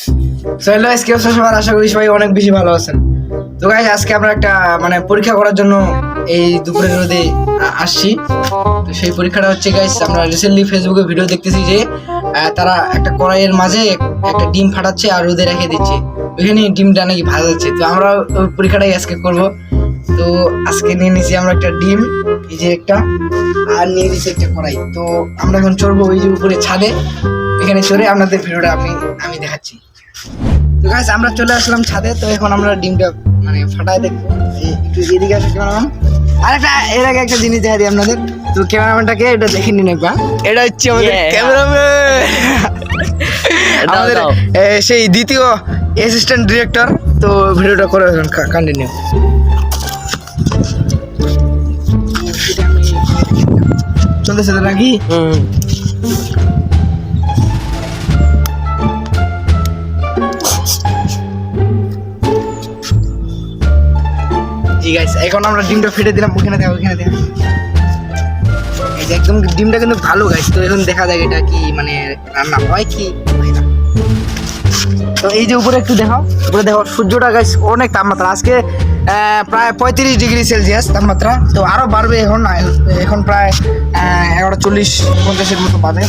Hello guys, কি অবস্থা সবার? আশা করি সবাই অনেক বেশি ভালো আছেন। তো গাইস, আজকে আমরা একটা পরীক্ষা করার জন্য এই দুপুরের রোদে আসছি। তো সেই পরীক্ষাটা হচ্ছে গাইস, আমরা রিসেন্টলি ফেসবুকে ভিডিও দেখতেছি যে তারা একটা কড়াইয়ের মাঝে একটা ডিম ফাটাচ্ছে আর রোদে রেখে দিচ্ছে, ওইখানে ডিমটা নাকি ভাজাচ্ছে। তো আমরা ওই পরীক্ষাটাই আজকে করব। তো আজকে নিয়ে নিয়েছি আমরা একটা ডিম, এই যে একটা, আর নিয়ে নিয়েছি একটা কড়াই। তো আমরা এখন চড়বো ওই যে উপরে ছাদে, এখানে চড়ে আপনাদের ভিডিওটা আমি দেখাচ্ছি। তো গাইস, আমরা চলে আসলাম ছাদে। তো এখন আমরা ডিমটা ফাটায় দেখবো। একটু এদিকে আসে ক্যামেরাম্যান। আর এর আগে একটা জিনিস দেখা দিই আপনাদের। তো ক্যামেরাম্যানটাকে এটা দেখে নিন একবার। এটা হচ্ছে আমাদের ক্যামেরাম্যান, আমাদের সেই দ্বিতীয় অ্যাসিস্ট্যান্ট ডিরেক্টর। তো ভিডিওটা করে কন্টিনিউ। চলতেছে তো নাকি? জি গাইস, এখন আমরা ডিমটা ফেটে দিলাম। ওখানে দেখো, ওখানে দেখো, এই যে একদম ডিমটা কিন্তু ভালো গাইস। তো এখন দেখা যায় এটা কি রান্না হয় কি হয় না। তো এই যে উপরে একটু দেখো, উপরে দেখো সূর্যটা গাইস অনেক তাপমাত্রা আজকে, প্রায় 35°C তাপমাত্রা। তো আরো বাড়বে এখন প্রায় 11:40-50 মতো বাজে,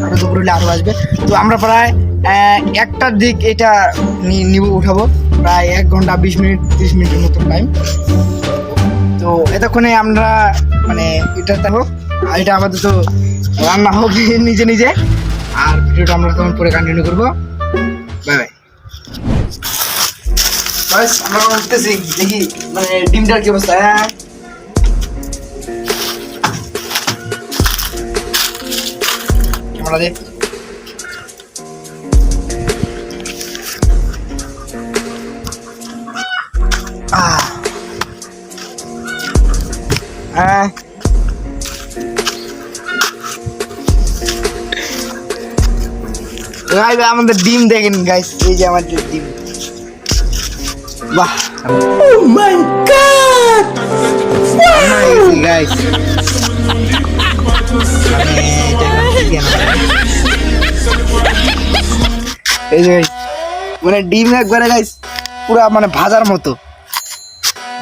আরো দুপুর হলে আরো আসবে। তো আমরা প্রায় 1টার দিক এটা উঠাবো, প্রায় 1 ঘন্টা 20 মিনিট 30 মিনিটের মতো টাইম। তো এতক্ষণে আমরা এটা দেখো, এটা আমাদের তো রান্না হোক নিজে নিজে, আর ভিডিওটা আমরা তখন পরে কন্টিনিউ করবো। Bye bye. আমরা উঠতেছি, দেখি ডিমটার কি অবস্থা। আমরা দেখ আমাদের ডিম দেখেন গাইস, এই যে আমাদের ডিম। বাহ, ও মাই গড, গাইস এই যে ডিম একবারে গাইস পুরা ভাজার মতো।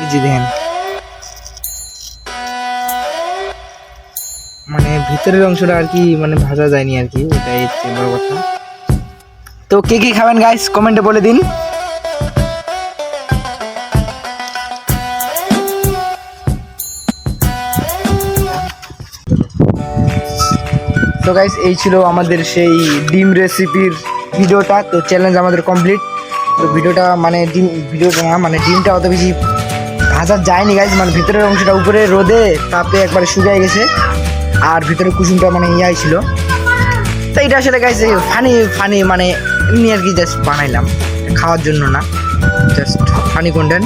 এই যে দেখেন, ভিতরের অংশটা আর কি ভাজা যায়নি আর কি, এটাই হচ্ছে বড় কথা। তো কে কে খাবেন গাইস কমেন্টে বলে দিন। তো গাইস, এই ছিল আমাদের সেই ডিম রেসিপির ভিডিওটা। তো চ্যালেঞ্জ আমাদের কমপ্লিট। তো ভিডিওটা ভিডিওটা না ডিমটা অত বেশি ভাজা যায়নি গাইস, ভিতরের অংশটা উপরে রোদে তাপে একবারে শুকিয়ে গেছে, আর ভিতরে কুসুমটা ইয়াই ছিল। তো এটা আসলে গাইস ফানি এমনি আর কি, জাস্ট বানাইলাম খাওয়ার জন্য না, জাস্ট ফানি কন্টেন্ট।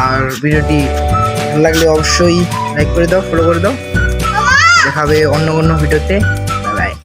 আর ভিডিওটি ভালো লাগলে অবশ্যই লাইক করে দাও, ফলো করে দাও। দেখা হবে অন্য ভিডিওতে।